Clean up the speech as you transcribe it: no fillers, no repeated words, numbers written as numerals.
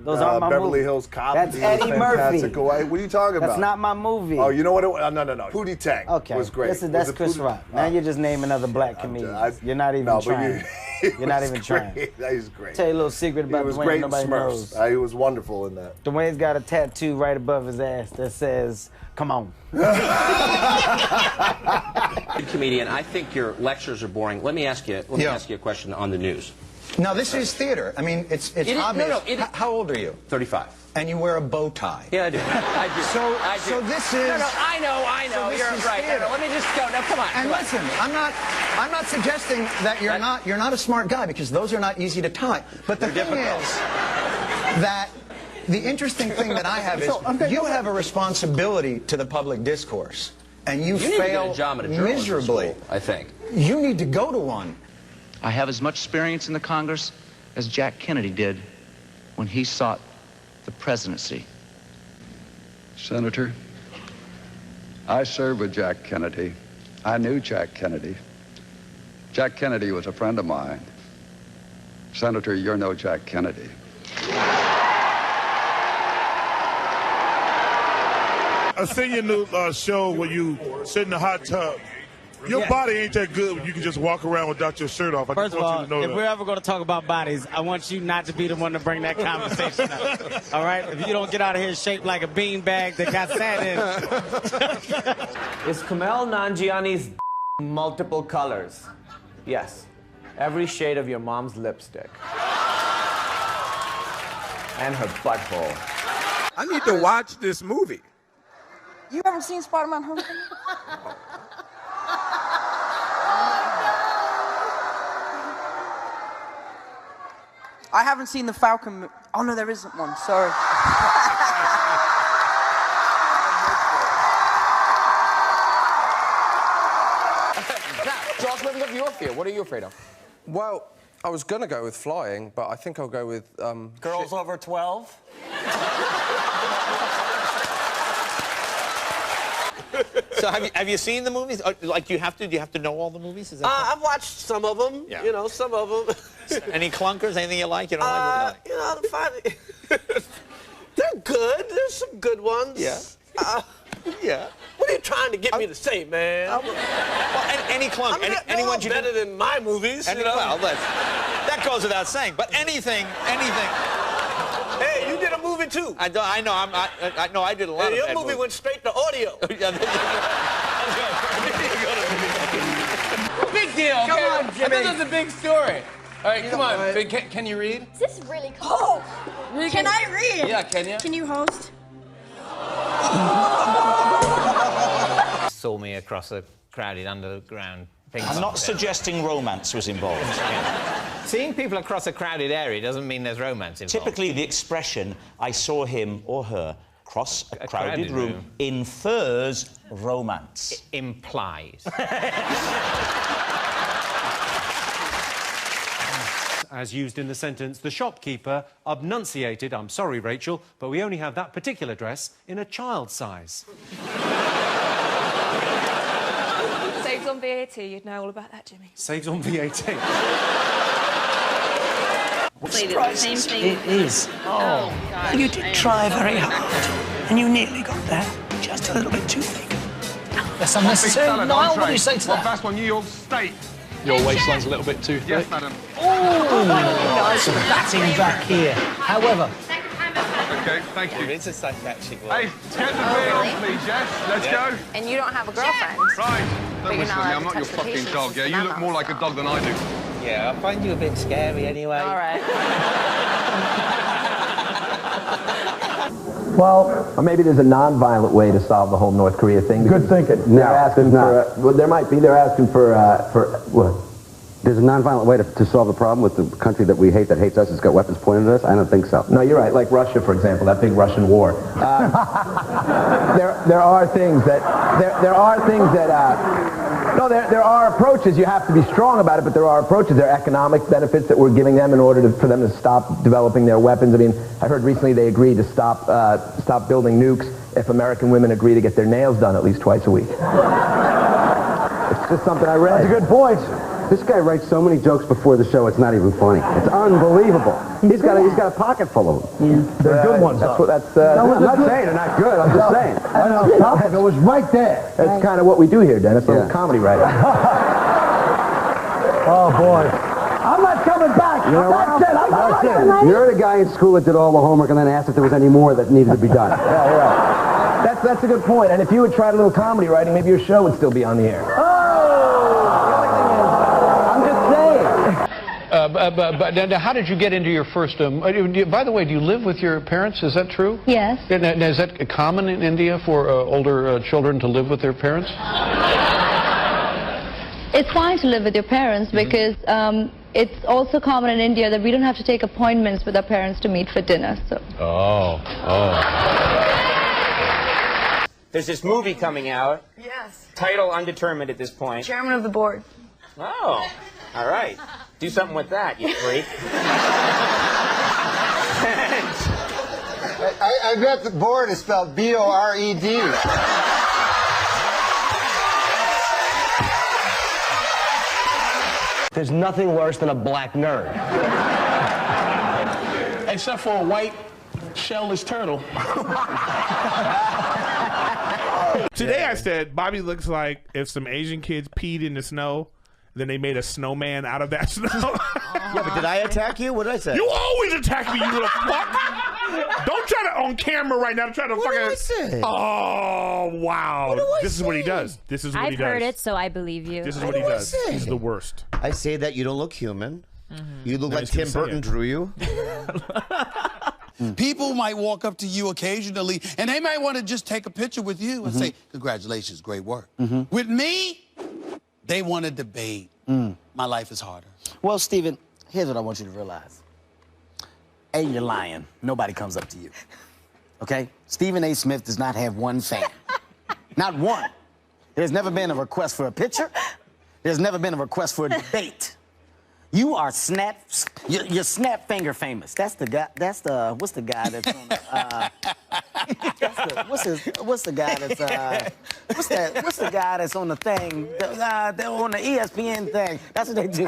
Those aren't my Beverly movies. Hills Cop. That's Eddie Murphy. What are you talking about? That's not my movie. Oh, you know what? No. Pootie Tang was great. That's Chris Rock. Now you're just naming other black comedians. You're not even trying. You're not even trying. That is great. Tell you a little secret about Dwayne nobody knows. He was wonderful in that. Dwayne's got a tattoo right above his ass that says, "Come on." Good comedian. I think your lectures are boring. Let me ask you a question on the news. No, this is theater. I mean, it's obvious. No, how old are you? 35. And you wear a bow tie. Yeah, I do. I do. So this is. No, I know. So You're right. No, let me just go. No, come on. And listen, I'm not suggesting that you're not a smart guy, because those are not easy to tie. But the thing is that the interesting thing that I have is you have a responsibility to the public discourse, and you fail need to get a job at a journalism miserably. School, I think. You need to go to one. I have as much experience in the Congress as Jack Kennedy did when he sought the presidency. Senator, I served with Jack Kennedy. I knew Jack Kennedy. Jack Kennedy was a friend of mine. Senator, you're no Jack Kennedy. I seen your new show where you sit in the hot tub. Your body ain't that good when you can just walk around without your shirt off. First of all, if we're ever going to talk about bodies, I want you not to be the one to bring that conversation up. All right? If you don't get out of here shaped like a beanbag that got sat in. Is Kumail Nanjiani's multiple colors? Yes. Every shade of your mom's lipstick. And her butthole. I need to watch this movie. You haven't seen Spider-Man Homecoming? I haven't seen the Falcon. Oh no, there isn't one. Sorry. Now, Josh, let me have your fear. What are you afraid of? Well, I was gonna go with flying, but I think I'll go with girls over 12. So have you seen the movies? Like, do you have to know all the movies? Is that I've watched some of them. Yeah. You know, some of them. Any clunkers? Anything you like? You don't like? You know, they're good. There's some good ones. Yeah. Yeah. What are you trying to get me to say, man? Well, any clunk. Anyone you better than my movies. You know? Well, that goes without saying. But anything. Hey, you did a movie too. I know. I know. I did a lot of your bad movie movies. went straight to audio. Big deal. Okay? Come on, Jimmy. I thought that was a big story. All right, come on. Can you read? Is this really cool? Can I read? Yeah, can you? Can you host? Saw me across a crowded underground thing. I'm not suggesting romance was involved. Seeing people across a crowded area doesn't mean there's romance involved. Typically, the expression, I saw him or her cross a crowded room infers romance. It implies. As used in the sentence, the shopkeeper obnunciated, I'm sorry, Rachel, but we only have that particular dress in a child's size. Saves on VAT, you'd know all about that, Jimmy. Saves on VAT. Same thing. It is. Oh, God. You did try very hard, and you nearly got there. Just a little bit too thick. That's unnecessary. Niall, what do you say to that? That's one New York State. Your waistline's a little bit too thick. Yes, madam. Oh, nice batting back here. However... Okay, thank you. It's a psychiatric one. Hey, get the beer on, please, yes? Let's go. And you don't have a girlfriend. Right. Don't you're listen not to me, allowed I'm not to your touch the fucking patients dog, yeah? and You that look more like a dog than I do. Yeah, I find you a bit scary anyway. All right. Well, or maybe there's a non-violent way to solve the whole North Korea thing. Good thinking. They're asking for, well, there might be, they're asking for what? There's a non-violent way to solve the problem with the country that we hate, that hates us, that's got weapons pointed at us? I don't think so. No, you're right. Like Russia, for example, that big Russian war. There are things that no, there are approaches. You have to be strong about it, but there are approaches. There are economic benefits that we're giving them in order for them to stop developing their weapons. I mean, I heard recently they agreed to stop building nukes if American women agree to get their nails done at least twice a week. It's just something I read. That's a good point. This guy writes so many jokes before the show, it's not even funny. It's unbelievable. He's got a pocket full of them. Yeah. They're good ones, That's though. what that's. I'm not saying they're not good. I'm just saying. I know. It was right there. That's kind of what we do here, Dennis. A little comedy writing. Oh boy. I'm not coming back. You know, That's it. I'm not coming back. You're the guy in school that did all the homework and then asked if there was any more that needed to be done. Yeah, you're right. That's a good point. And if you had tried a little comedy writing, maybe your show would still be on the air. I'm just saying. But now, how did you get into your first... by the way, do you live with your parents? Is that true? Yes. Now, is that common in India for older children to live with their parents? It's fine to live with your parents because it's also common in India that we don't have to take appointments with our parents to meet for dinner. So. Oh. There's this movie coming out. Yes. Title undetermined at this point. Chairman of the board. Oh, all right. Do something with that, you freak. I bet the board is spelled B-O-R-E-D. There's nothing worse than a black nerd. Except for a white shellless turtle. Today I said Bobby looks like if some Asian kids peed in the snow, then they made a snowman out of that snow. Yeah, but did I attack you? What did I say? You always attack me, you little fuck. Don't try to on camera right now to try to What did I say? Oh wow! This is what he does. This is what he I've does. heard it, so I believe you. This is what he does. He's the worst. I say that you don't look human. You look Now like he's gonna Tim say Burton it. drew you. People might walk up to you occasionally, and they might want to just take a picture with you and say, congratulations, great work. With me, they want to debate. My life is harder. Well, Stephen, here's what I want you to realize. A, you're lying. Nobody comes up to you. Okay? Stephen A. Smith does not have one fan. Not one. There's never been a request for a picture. There's never been a request for a debate. You are you're snap finger famous. That's the guy. What's the guy that's on what's the guy that's what's the guy that's on the thing on the ESPN thing? That's what they do.